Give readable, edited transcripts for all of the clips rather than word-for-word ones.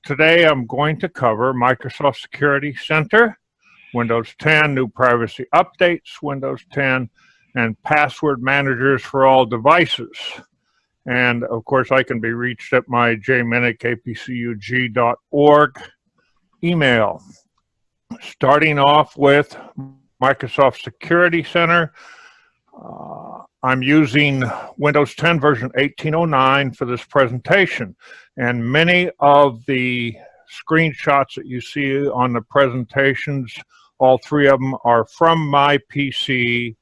Today I'm going to cover Microsoft Security Center, Windows 10, new privacy updates, Windows 10, and password managers for all devices. And of course, I can be reached at my Jere Minich, APCUG.org email. Starting off with Microsoft Security Center, I'm using Windows 10 version 1809 for this presentation, and many of the screenshots that you see on the presentations, all three of them are from my PC,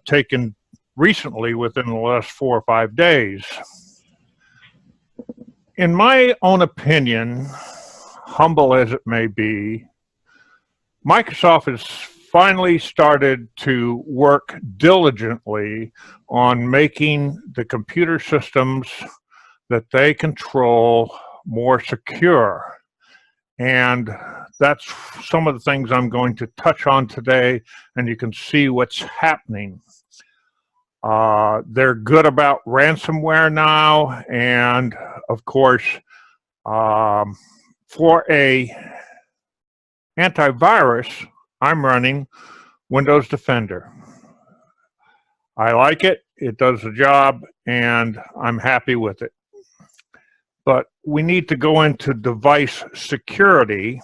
taken recently within the last 4 or 5 days. In my own opinion, humble as it may be, Microsoft has finally started to work diligently on making the computer systems that they control more secure. And that's some of the things I'm going to touch on today, and you can see what's happening. They're good about ransomware now, and of course, for a antivirus, I'm running Windows Defender. I like it, it does the job, and I'm happy with it. But we need to go into device security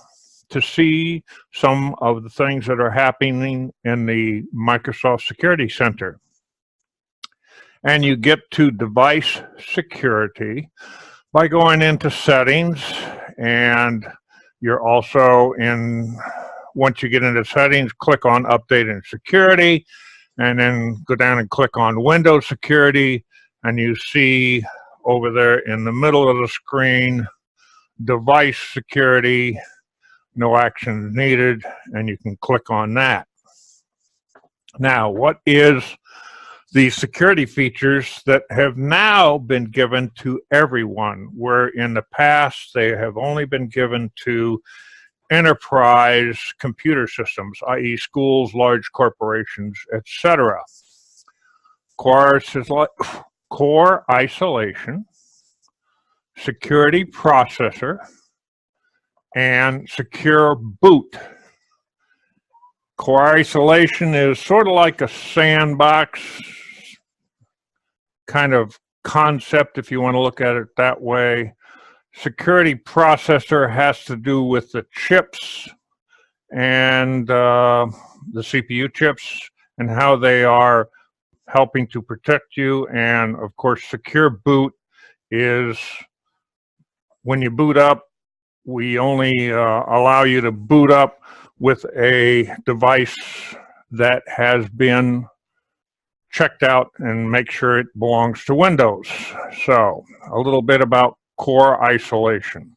to see some of the things that are happening in the Microsoft Security Center. And you get to device security by going into settings, and you're also in, once you get into settings, click on update and security, and then go down and click on Windows security, and you see over there in the middle of the screen, device security, no action needed, and you can click on that. Now, what is the security features that have now been given to everyone, where in the past they have only been given to enterprise computer systems, i.e. schools, large corporations, etc. Core isolation, security processor, and secure boot. Core isolation is sort of like a sandbox kind of concept, if you want to look at it that way. Security processor has to do with the chips and the CPU chips and how they are helping to protect you. And of course, secure boot is when you boot up, we only allow you to boot up with a device that has been checked out and make sure it belongs to Windows. So a little bit about core isolation.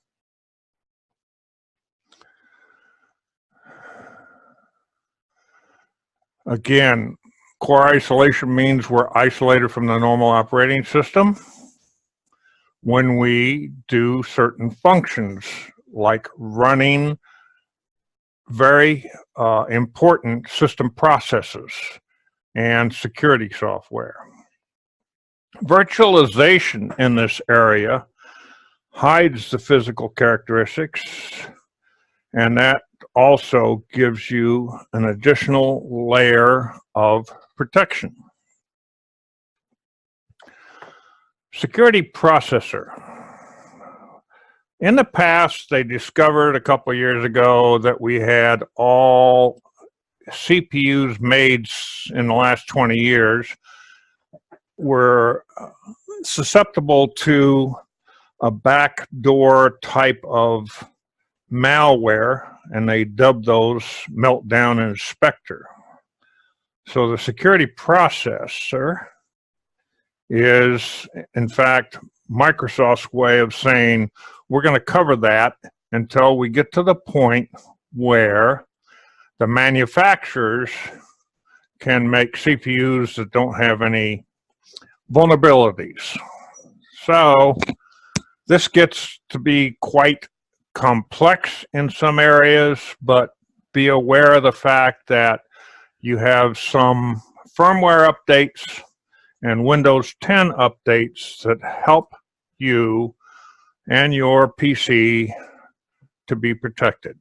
Again, core isolation means we're isolated from the normal operating system when we do certain functions, like running very important system processes and security software. Virtualization in this area hides the physical characteristics, and that also gives you an additional layer of protection. Security processor. In the past, they discovered a couple of years ago that we had all CPUs made in the last 20 years were susceptible to a backdoor type of malware, and they dubbed those Meltdown and Spectre. So the security processor is, in fact, Microsoft's way of saying, we're going to cover that until we get to the point where the manufacturers can make CPUs that don't have any vulnerabilities. So this gets to be quite complex in some areas, but be aware of the fact that you have some firmware updates and Windows 10 updates that help you and your PC to be protected.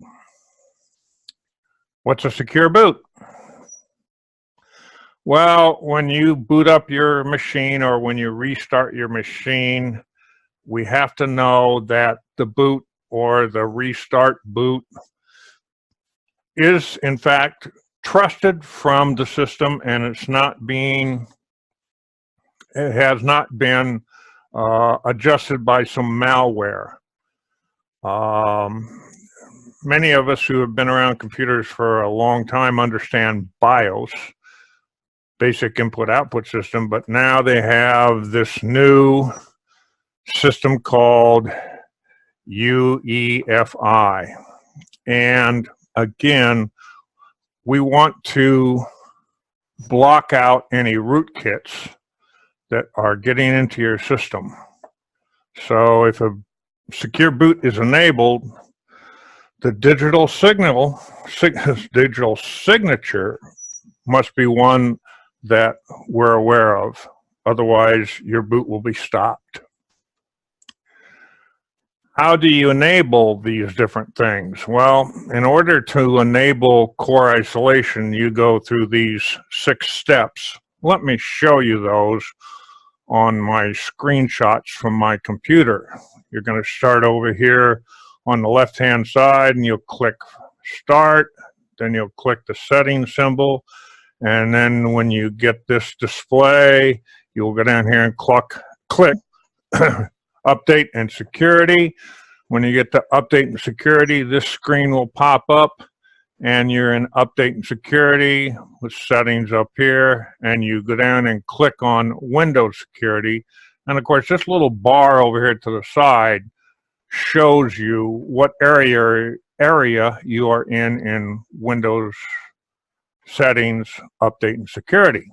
What's a secure boot? Well, when you boot up your machine or when you restart your machine, we have to know that the boot or the restart boot is in fact trusted from the system, and it has not been adjusted by some malware. Many of us who have been around computers for a long time understand BIOS, basic input-output system, but now they have this new system called UEFI. And again, we want to block out any rootkits that are getting into your system. So if a secure boot is enabled, the digital signature must be one that we're aware of. Otherwise, your boot will be stopped. How do you enable these different things? Well, in order to enable core isolation, you go through these 6 steps. Let me show you those on my screenshots from my computer. You're going to start over here on the left-hand side, and you'll click Start. Then you'll click the settings symbol. And then when you get this display, you'll go down here and click Update and Security. When you get to Update and Security, this screen will pop up, and you're in Update and Security with settings up here, and you go down and click on Windows Security. And of course, this little bar over here to the side shows you what area you are in Windows Settings, Update and Security.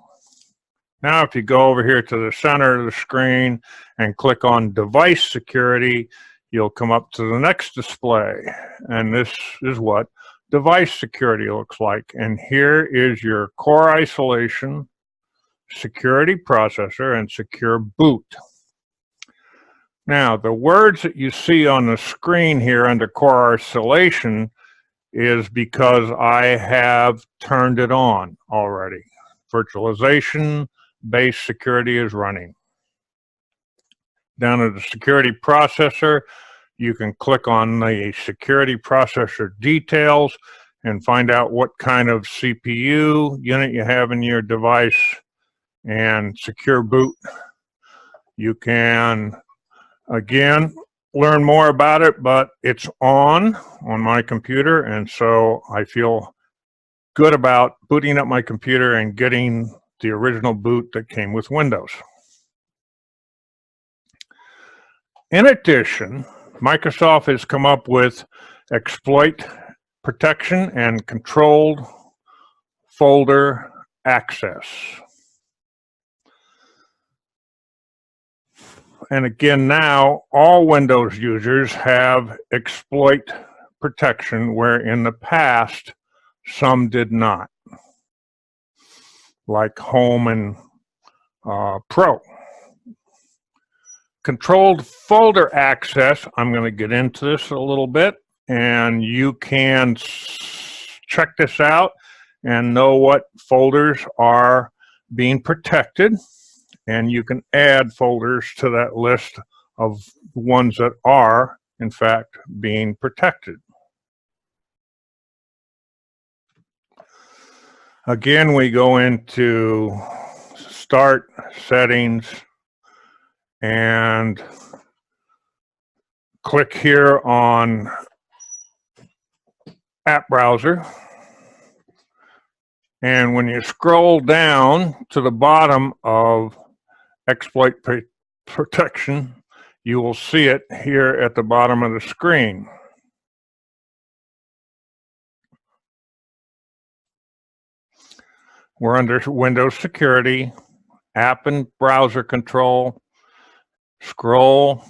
Now, if you go over here to the center of the screen and click on Device Security, you'll come up to the next display. And this is what device security looks like. And here is your core isolation, security processor, and secure boot. Now, the words that you see on the screen here under core isolation is because I have turned it on already. Virtualization-based security is running. Down at the security processor, you can click on the security processor details and find out what kind of CPU unit you have in your device and secure boot. You can, again, learn more about it, but it's on my computer, and so I feel good about booting up my computer and getting the original boot that came with Windows. In addition, Microsoft has come up with exploit protection and controlled folder access. And again, now all Windows users have exploit protection, where in the past some did not, like Home and Pro. Controlled folder access, I'm going to get into this a little bit, and you can check this out and know what folders are being protected, and you can add folders to that list of ones that are, in fact, being protected. Again, we go into Start, Settings, and click here on App Browser. And when you scroll down to the bottom of Exploit Protection, you will see it here at the bottom of the screen. We're under Windows Security, App and Browser Control, scroll,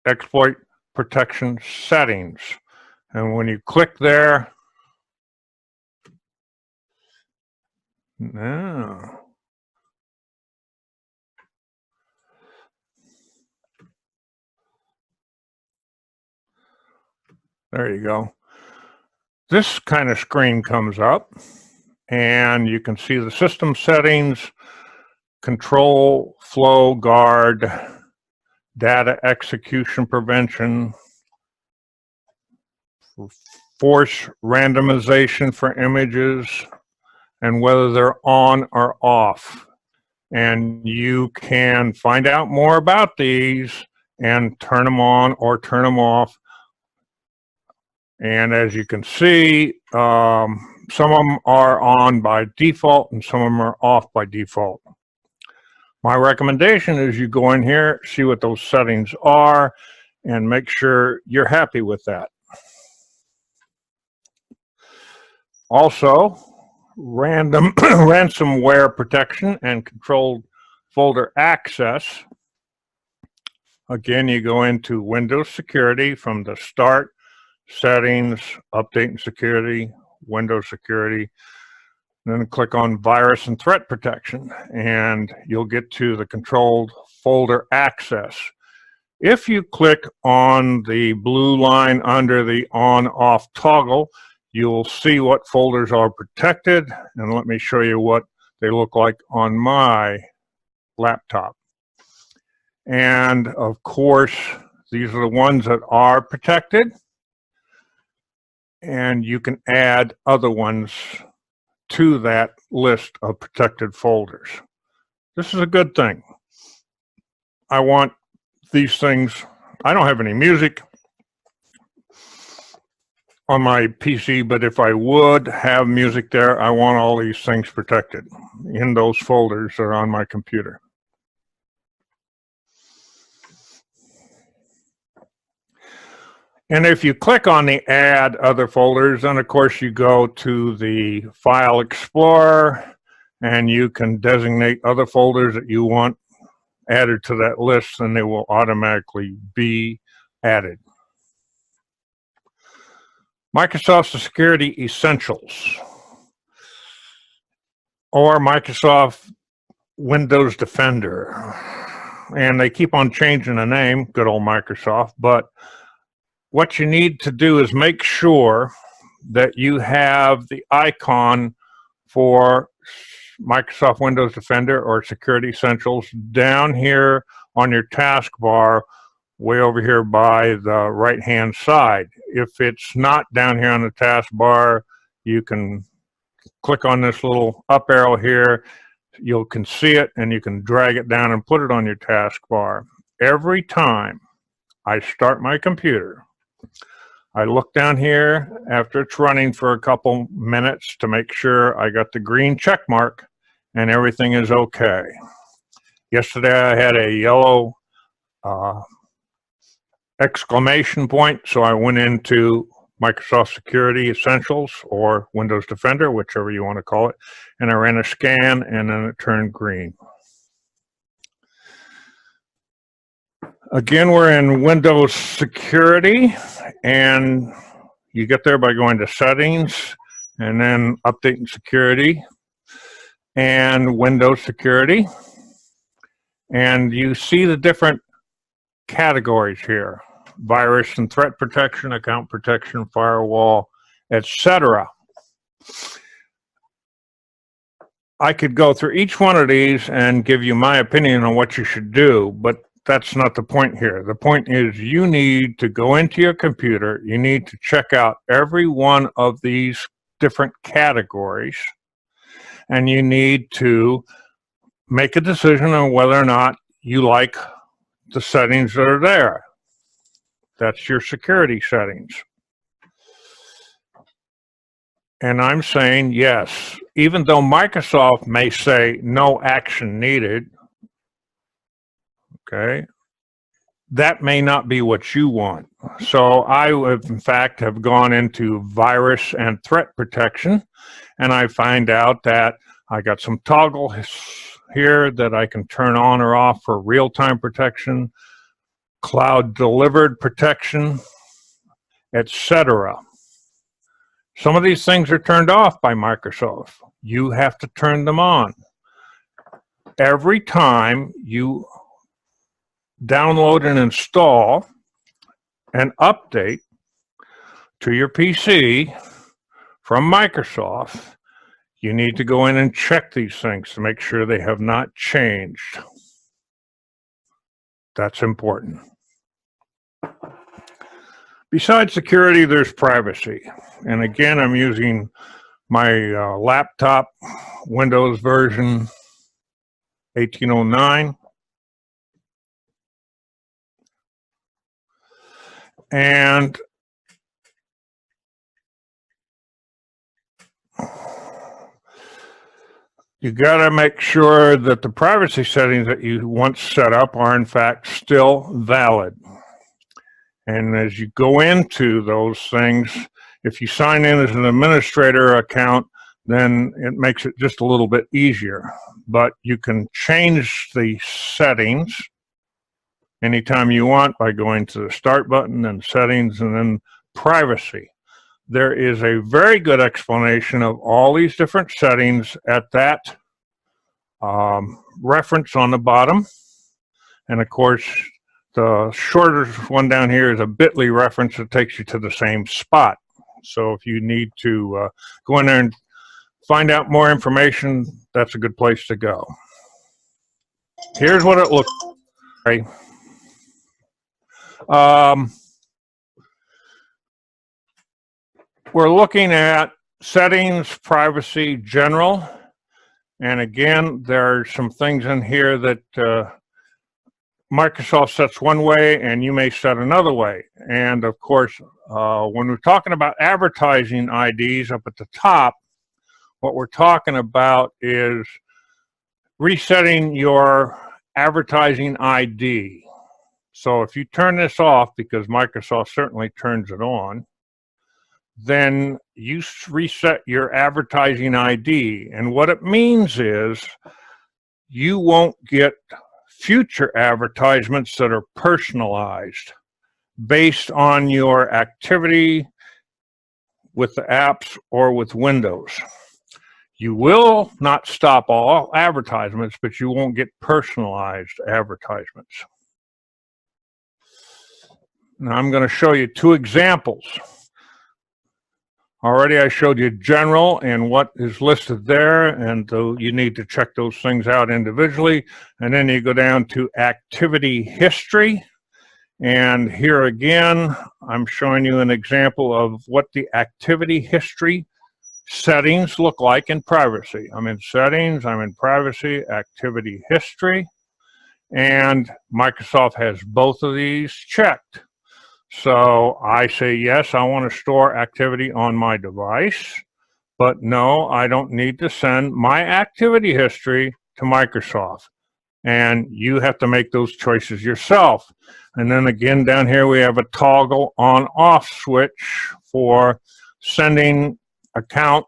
Exploit Protection Settings. And when you click there, now, There you go. This kind of screen comes up, and you can see the system settings, control, flow, guard, data execution prevention, force randomization for images, and whether they're on or off. And you can find out more about these and turn them on or turn them off. And as you can see, some of them are on by default and some of them are off by default. My recommendation is you go in here, see what those settings are, and make sure you're happy with that. Also, ransomware protection and controlled folder access. Again, you go into Windows Security from the start, settings, update and security, Windows Security, then click on virus and threat protection, and you'll get to the controlled folder access. If you click on the blue line under the on-off toggle, you'll see what folders are protected, and let me show you what they look like on my laptop. And of course, these are the ones that are protected, and you can add other ones to that list of protected folders. This is a good thing. I want these things. I don't have any music on my PC, but if I would have music there, I want all these things protected in those folders that are on my computer. And if you click on the Add Other Folders, then of course you go to the File Explorer and you can designate other folders that you want added to that list, and they will automatically be added. Microsoft Security Essentials, or Microsoft Windows Defender. And they keep on changing the name, good old Microsoft, but what you need to do is make sure that you have the icon for Microsoft Windows Defender or Security Essentials down here on your taskbar, way over here by the right-hand side. If it's not down here on the taskbar, you can click on this little up arrow here. You can see it, and you can drag it down and put it on your taskbar. Every time I start my computer, I look down here after it's running for a couple minutes to make sure I got the green check mark and everything is okay. Yesterday I had a yellow exclamation point, so I went into Microsoft Security Essentials or Windows Defender, whichever you want to call it, and I ran a scan and then it turned green. Again, we're in Windows Security, and you get there by going to Settings, and then Update and Security, and Windows Security. And you see the different categories here: virus and threat protection, account protection, firewall, etc. I could go through each one of these and give you my opinion on what you should do, but that's not the point here. The point is you need to go into your computer, you need to check out every one of these different categories, and you need to make a decision on whether or not you like the settings that are there. That's your security settings. And I'm saying yes, even though Microsoft may say no action needed, okay, that may not be what you want. So I have, in fact, have gone into virus and threat protection, and I find out that I got some toggle here that I can turn on or off for real-time protection, cloud delivered protection, etc. Some of these things are turned off by Microsoft. You have to turn them on. Every time you download and install and update, to your PC from Microsoft, you need to go in and check these things to make sure they have not changed. That's important. Besides security, there's privacy. And again, I'm using my laptop Windows version 1809. And you got to make sure that the privacy settings that you once set up are in fact still valid. And as you go into those things, if you sign in as an administrator account, then it makes it just a little bit easier. But you can change the settings anytime you want by going to the Start button and Settings and then Privacy. There is a very good explanation of all these different settings at that reference on the bottom. And of course, the shorter one down here is a bit.ly reference that takes you to the same spot. So if you need to go in there and find out more information, that's a good place to go. Here's what it looks like. We're looking at settings, privacy, general. And again, there are some things in here that Microsoft sets one way and you may set another way. And of course, when we're talking about advertising IDs up at the top, what we're talking about is resetting your advertising ID. So if you turn this off, because Microsoft certainly turns it on, then you reset your advertising ID. And what it means is you won't get future advertisements that are personalized based on your activity with the apps or with Windows. You will not stop all advertisements, but you won't get personalized advertisements. Now I'm going to show you two examples. Already I showed you general and what is listed there, and you need to check those things out individually. And then you go down to activity history. And here again, I'm showing you an example of what the activity history settings look like in privacy. I'm in settings, I'm in privacy, activity history, and Microsoft has both of these checked. So I say, yes, I want to store activity on my device, but no, I don't need to send my activity history to Microsoft. And you have to make those choices yourself. And then again, down here, we have a toggle on-off switch for sending account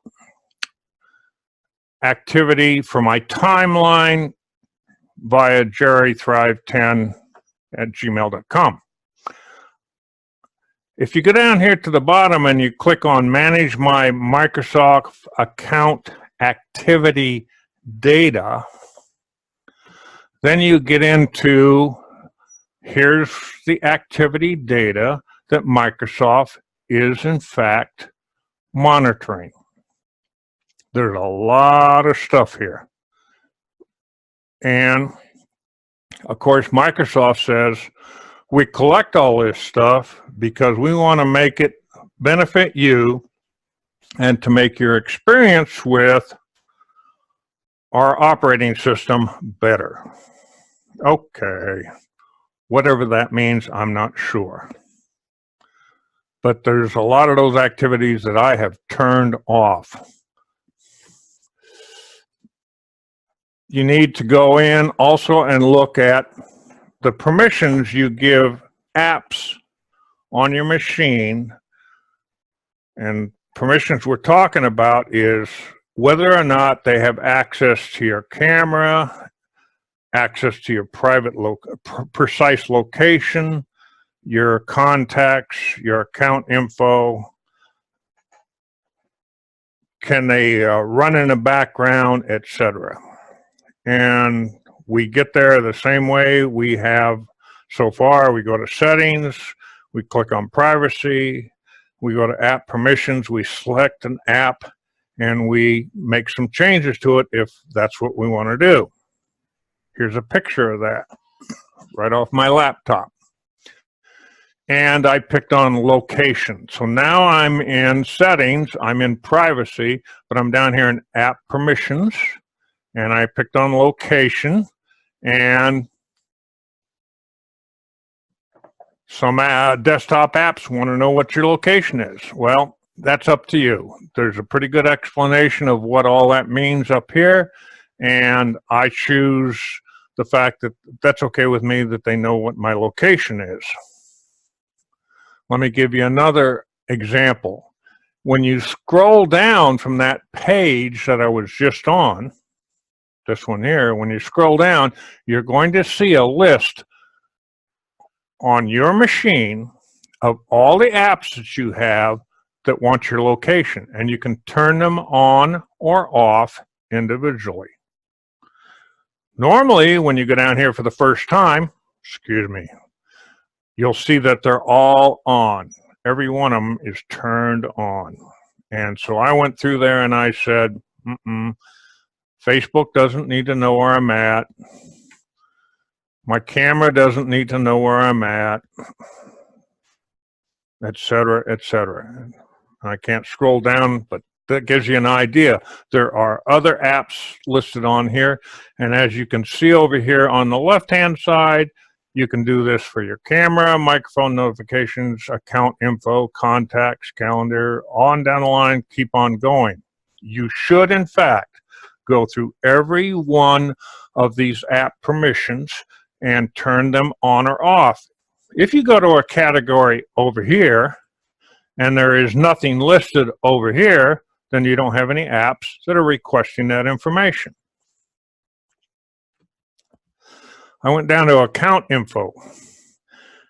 activity for my timeline via jerrythrive10@gmail.com. If you go down here to the bottom and you click on Manage My Microsoft Account Activity Data, then you get into, here's the activity data that Microsoft is in fact monitoring. There's a lot of stuff here. And of course, Microsoft says, we collect all this stuff because we want to make it benefit you and to make your experience with our operating system better. Okay, whatever that means, I'm not sure. But there's a lot of those activities that I have turned off. You need to go in also and look at the permissions you give apps on your machine. And permissions we're talking about is whether or not they have access to your camera, access to your private precise location, your contacts, your account info. Can they run in the background, etc. And we get there the same way we have so far. We go to settings, we click on privacy, We go to app permissions, we select an app, and we make some changes to it if that's what we want to do. Here's a picture of that right off my laptop. And I picked on location. So now I'm in settings, I'm in privacy, but I'm down here in app permissions, and I picked on location, and some desktop apps want to know what your location is. Well, that's up to you. There's a pretty good explanation of what all that means up here, and I choose the fact that that's okay with me, that they know what my location is. Let me give you another example. When you scroll down from that page that I was just on, this one here, when you scroll down, you're going to see a list on your machine of all the apps that you have that want your location, and you can turn them on or off individually. Normally, when you go down here for the first time, excuse me, you'll see that they're all on. Every one of them is turned on. And so I went through there and I said, Facebook doesn't need to know where I'm at. My camera doesn't need to know where I'm at, etc., etc. I can't scroll down, but that gives you an idea. There are other apps listed on here. And as you can see over here on the left-hand side, you can do this for your camera, microphone notifications, account info, contacts, calendar, on down the line, keep on going. You should, in fact, go through every one of these app permissions and turn them on or off. If you go to a category over here and there is nothing listed over here, then you don't have any apps that are requesting that information. I went down to account info.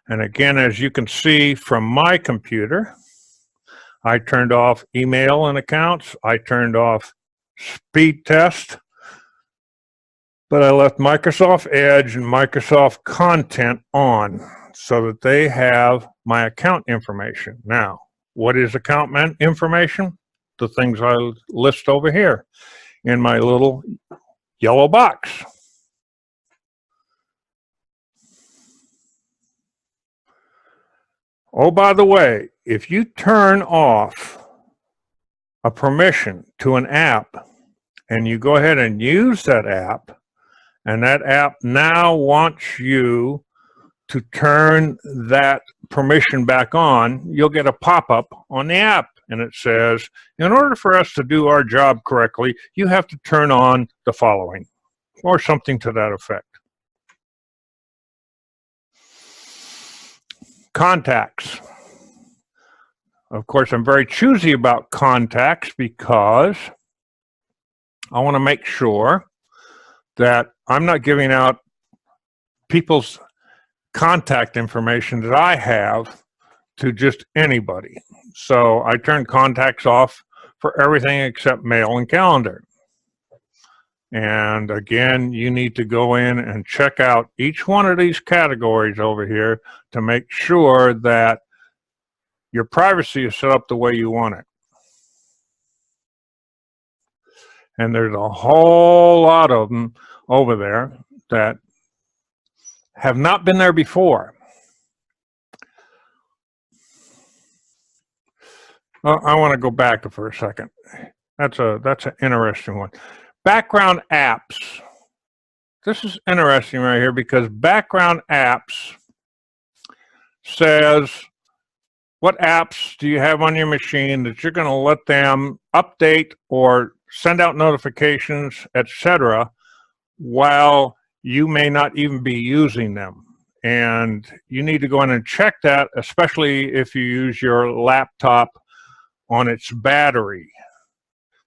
And again, as you can see from my computer, I turned off email and accounts. I turned off speed test, but I left Microsoft Edge and Microsoft Content on so that they have my account information. Now, what is account information? The things I list over here in my little yellow box. Oh, by the way, if you turn off a permission to an app and you go ahead and use that app, and that app now wants you to turn that permission back on, you'll get a pop-up on the app, and it says, in order for us to do our job correctly, you have to turn on the following, or something to that effect. Contacts. Of course, I'm very choosy about contacts because I want to make sure that I'm not giving out people's contact information that I have to just anybody. So I turn contacts off for everything except mail and calendar. And again, you need to go in and check out each one of these categories over here to make sure that your privacy is set up the way you want it. And there's a whole lot of them over there that have not been there before. I want to go back for a second. That's an interesting one. Background apps. This is interesting right here because background apps says what apps do you have on your machine that you're going to let them update or send out notifications, etc., while you may not even be using them. And you need to go in and check that, especially if you use your laptop on its battery.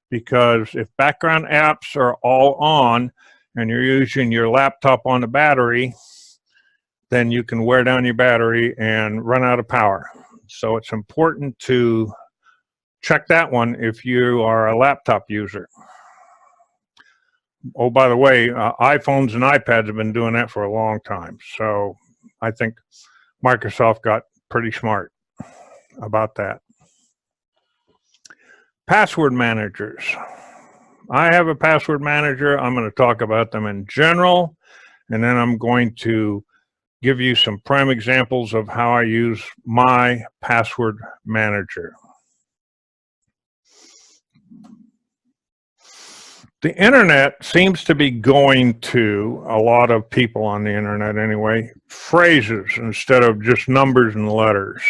Because if background apps are all on and you're using your laptop on the battery, then you can wear down your battery and run out of power. So it's important to check that one if you are a laptop user. Oh, by the way, iPhones and iPads have been doing that for a long time. So I think Microsoft got pretty smart about that. Password managers. I have a password manager. I'm going to talk about them in general, and then I'm going to give you some prime examples of how I use my password manager. The internet seems to be going to, a lot of people on the internet anyway, phrases instead of just numbers and letters.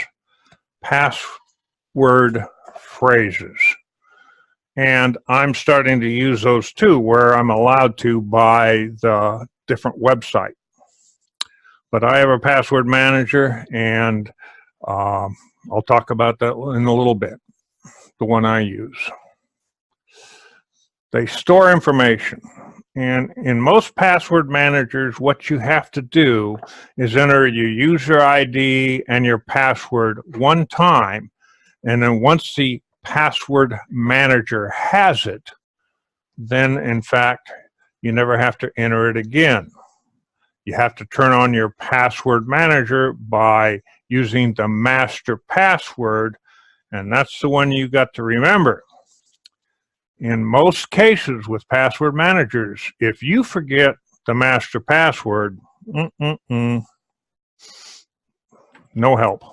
Password phrases. And I'm starting to use those too, where I'm allowed to by the different website. But I have a password manager, and I'll talk about that in a little bit, the one I use. They store information. And in most password managers, what you have to do is enter your user ID and your password one time. And then once the password manager has it, then in fact, you never have to enter it again. You have to turn on your password manager by using the master password, and that's the one you got to remember. In most cases with password managers, if you forget the master password, no help.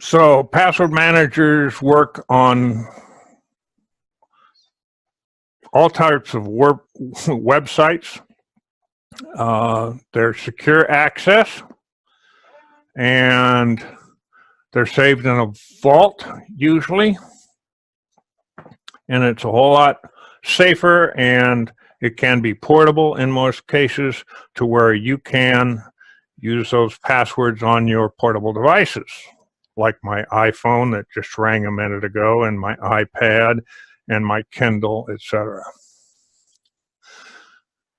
So password managers work on all types of websites. They're secure access, and they're saved in a vault usually, and it's a whole lot safer, and it can be portable in most cases to where you can use those passwords on your portable devices, like my iPhone that just rang a minute ago, and my iPad, and my Kindle, etc.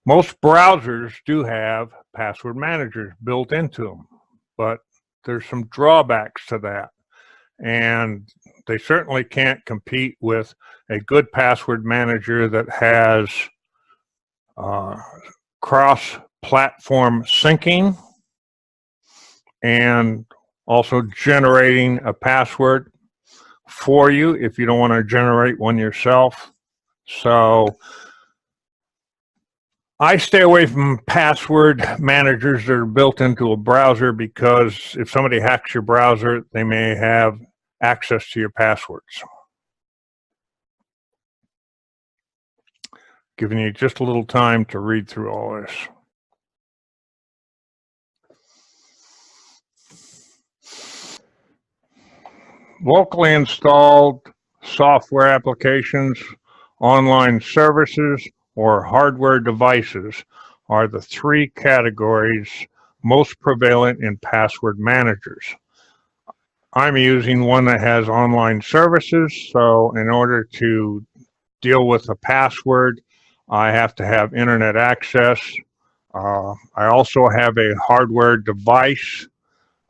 Most browsers do have password managers built into them, but there's some drawbacks to that. And they certainly can't compete with a good password manager that has cross-platform syncing and also generating a password for you if you don't want to generate one yourself. So I stay away from password managers that are built into a browser, because if somebody hacks your browser, they may have access to your passwords. Giving you just a little time to read through all this. Locally installed software applications, online services, or hardware devices are the three categories most prevalent in password managers. I'm using one that has online services, so in order to deal with a password, I have to have internet access. I also have a hardware device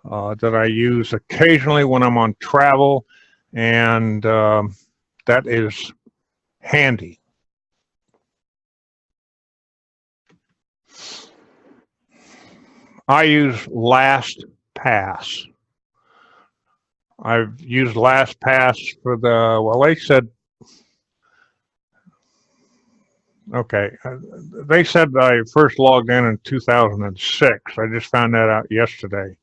that I use occasionally when I'm on travel, and that is handy. I use LastPass. I've used LastPass for the, well, they said, okay, they said I first logged in 2006. I just found that out yesterday.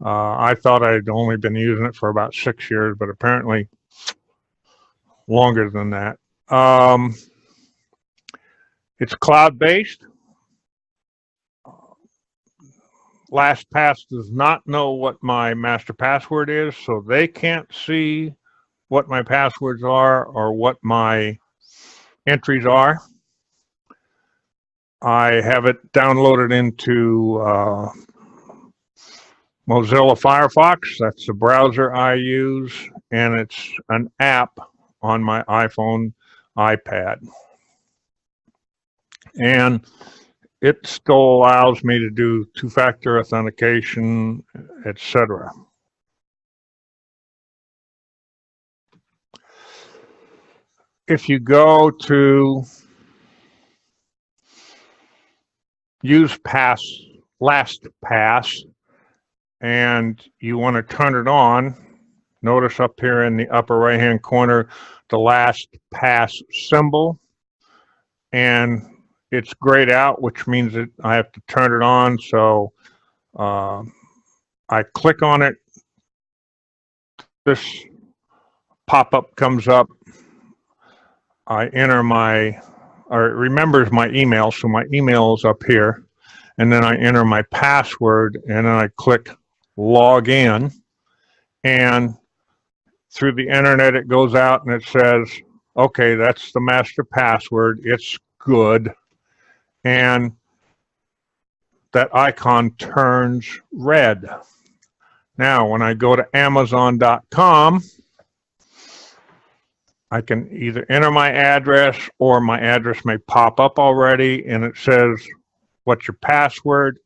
I thought I'd only been using it for about 6 years, but apparently longer than that. It's cloud-based. LastPass does not know what my master password is, so they can't see what my passwords are or what my entries are. I have it downloaded into Mozilla Firefox. That's the browser I use, and it's an app on my iPhone, iPad. And it still allows me to do two-factor authentication, etc. If you go to use LastPass and you want to turn it on, Notice up here in the upper right hand corner the LastPass symbol, and it's grayed out, which means that I have to turn it on. So I click on it, this pop-up comes up, I enter or it remembers my email, so my email is up here, and then I enter my password, and then I click log in, and through the internet it goes out and it says, okay, that's the master password, it's good, and that icon turns red. Now when I go to Amazon.com, I can either enter my address, or my address may pop up already and it says, what's your password?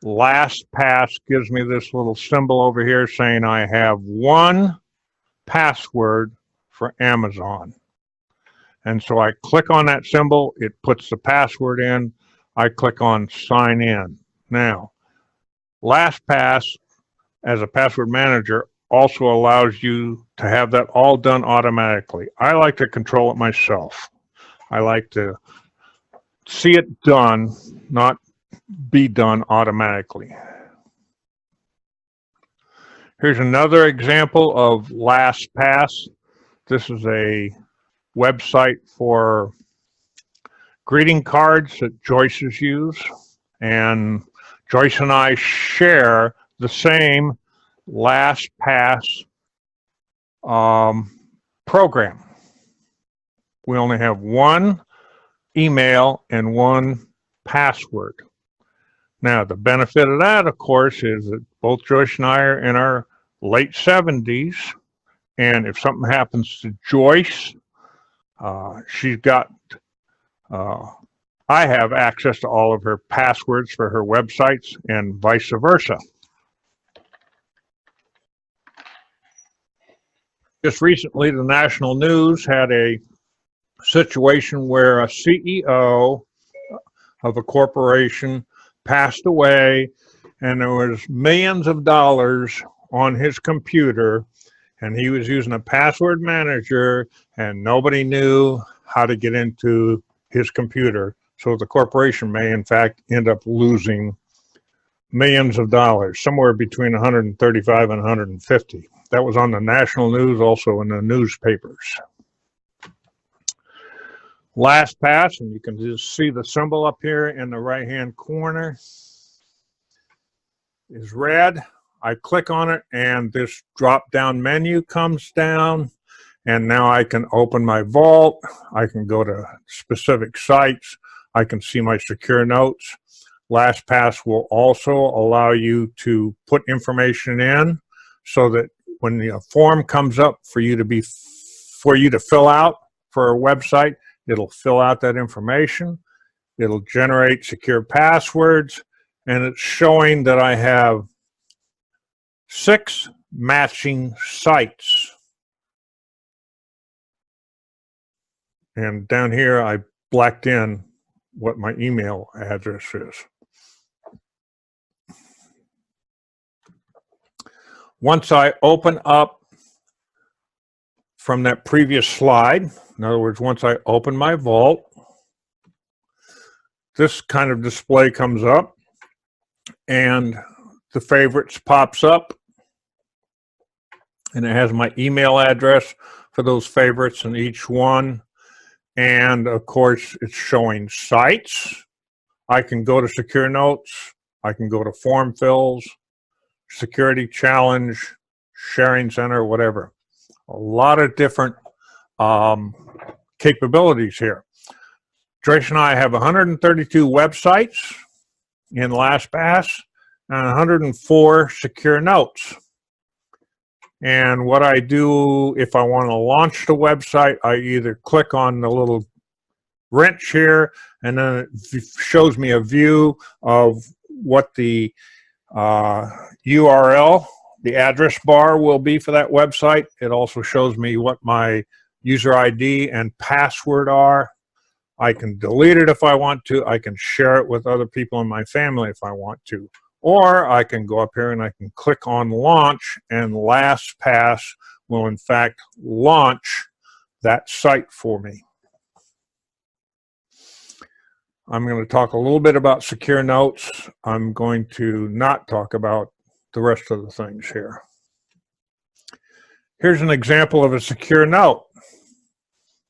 LastPass gives me this little symbol over here saying I have one password for Amazon. And so I click on that symbol, it puts the password in, I click on sign in. Now, LastPass as a password manager also allows you to have that all done automatically. I like to control it myself. I like to see it done, not be done automatically. Here's another example of LastPass. This is a website for greeting cards that Joyce's use, and Joyce and I share the same LastPass program. We only have one email and one password. Now, the benefit of that, of course, is that both Joyce and I are in our late 70s, and if something happens to Joyce, she's got, I have access to all of her passwords for her websites and vice versa. Just recently, the national news had a situation where a CEO of a corporation passed away, and there was millions of dollars on his computer, and he was using a password manager, and nobody knew how to get into his computer. So the corporation may, in fact, end up losing millions of dollars, somewhere between 135 and 150. That was on the national news, also in the newspapers. LastPass, and you can just see the symbol up here in the right-hand corner, is red. I click on it, and this drop-down menu comes down, and now I can open my vault. I can go to specific sites. I can see my secure notes. LastPass will also allow you to put information in so that when the form comes up for you to fill out for a website, it'll fill out that information. It'll generate secure passwords, and it's showing that I have 6 matching sites. And down here, I blacked in what my email address is. Once I open up from that previous slide, in other words, once I open my vault, this kind of display comes up, and the favorites pops up, and it has my email address for those favorites in each one. And of course, it's showing sites. I can go to secure notes. I can go to form fills, security challenge, sharing center, whatever. A lot of different capabilities here. Joyce and I have 132 websites in LastPass and 104 secure notes. And what I do, if I want to launch the website, I either click on the little wrench here, and then it shows me a view of what the URL, the address bar will be for that website. It also shows me what my user ID and password are. I can delete it if I want to. I can share it with other people in my family if I want to. Or I can go up here and I can click on launch, and LastPass will in fact launch that site for me. I'm going to talk a little bit about secure notes. I'm going to not talk about the rest of the things here. Here's an example of a secure note.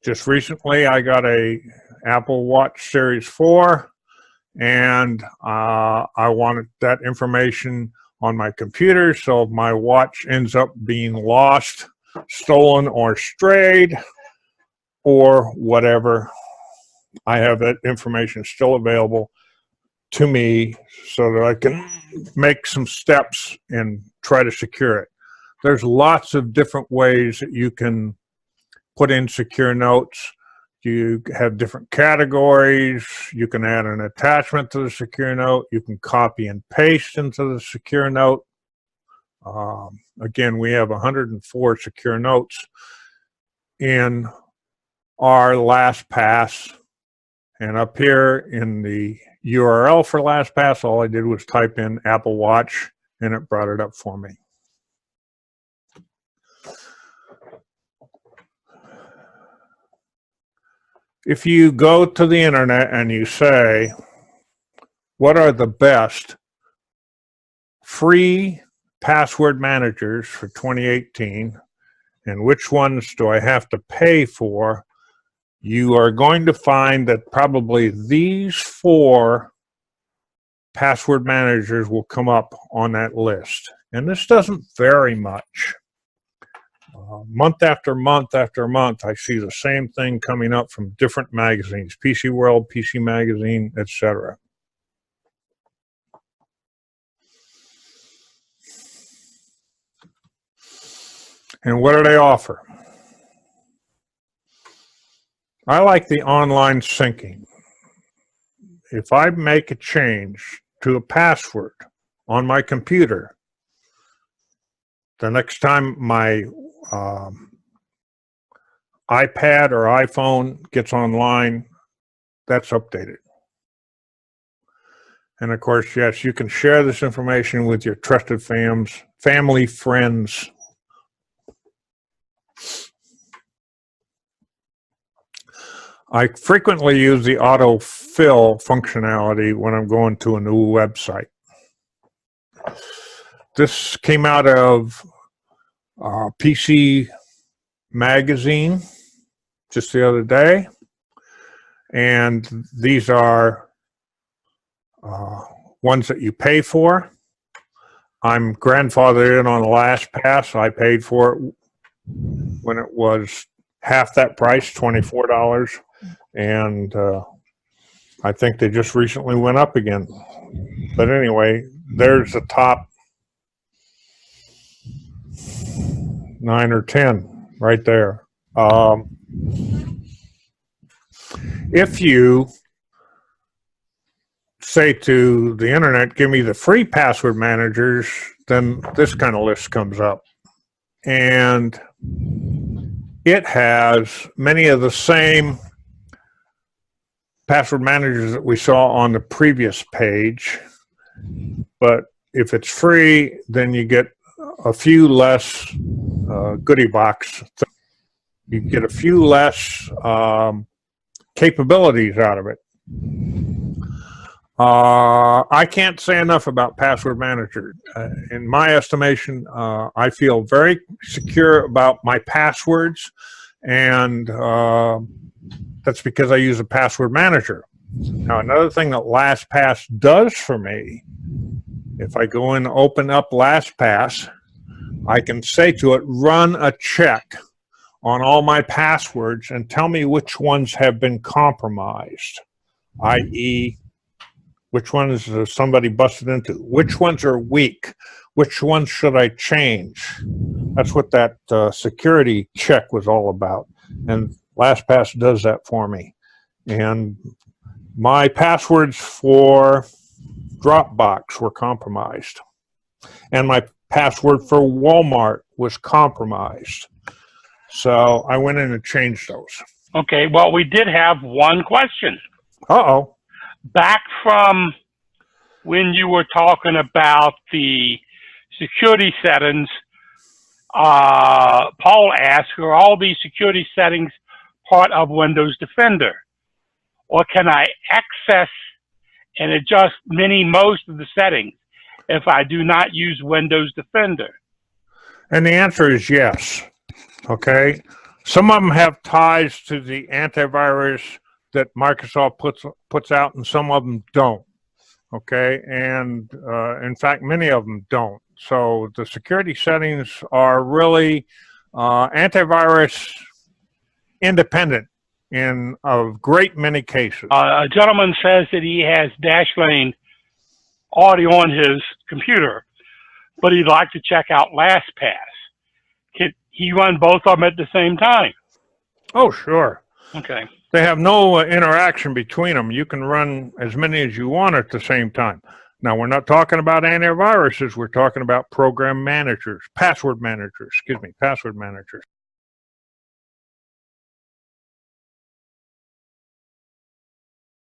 Just recently I got a Apple Watch Series 4, and I wanted that information on my computer, so if my watch ends up being lost, stolen, or strayed, or whatever, I have that information still available to me so that I can make some steps and try to secure it. There's lots of different ways that you can put in secure notes. You have different categories. You can add an attachment to the secure note. You can copy and paste into the secure note. Again, we have 104 secure notes in our LastPass. And up here in the URL for LastPass, all I did was type in Apple Watch, and it brought it up for me. If you go to the internet and you say, what are the best free password managers for 2018, and which ones do I have to pay for, you are going to find that probably these 4 password managers will come up on that list. And this doesn't vary much. Month after month after month, I see the same thing coming up from different magazines, PC World, PC Magazine, etc. And what do they offer? I like the online syncing. If I make a change to a password on my computer, the next time my iPad or iPhone gets online, that's updated. And of course, yes, you can share this information with your trusted family, friends. I frequently use the autofill functionality when I'm going to a new website. This came out of PC Magazine just the other day, and these are ones that you pay for. I'm grandfathered in on the LastPass. I paid for it when it was half that price, $24. And I think they just recently went up again. But anyway, there's the top 9 or 10 right there. If you say to the internet, give me the free password managers, then this kind of list comes up. And it has many of the same password managers that we saw on the previous page, but if it's free, then you get a few less goodie box. You get a few less capabilities out of it. I can't say enough about Password Manager. In my estimation, I feel very secure about my passwords, and that's because I use a password manager. Now, another thing that LastPass does for me, if I go in and open up LastPass, I can say to it, run a check on all my passwords and tell me which ones have been compromised, i.e., which ones has somebody busted into, which ones are weak, which ones should I change. That's what that security check was all about. And LastPass does that for me. And my passwords for Dropbox were compromised. And my password for Walmart was compromised. So I went in and changed those. Okay, well, we did have one question. Uh-oh. Back from when you were talking about the security settings Paul asks, are all these security settings part of Windows Defender? Or can I access and adjust most of the settings if I do not use Windows Defender? And the answer is yes. Okay. Some of them have ties to the antivirus that Microsoft puts out, and some of them don't. Okay. And in fact, many of them don't. So the security settings are really antivirus independent in a great many cases. A gentleman says that he has Dashlane already on his computer, but he'd like to check out LastPass. Can he run both of them at the same time? Oh, sure. Okay. They have no interaction between them. You can run as many as you want at the same time. Now, we're not talking about antiviruses. We're talking about program managers, password managers.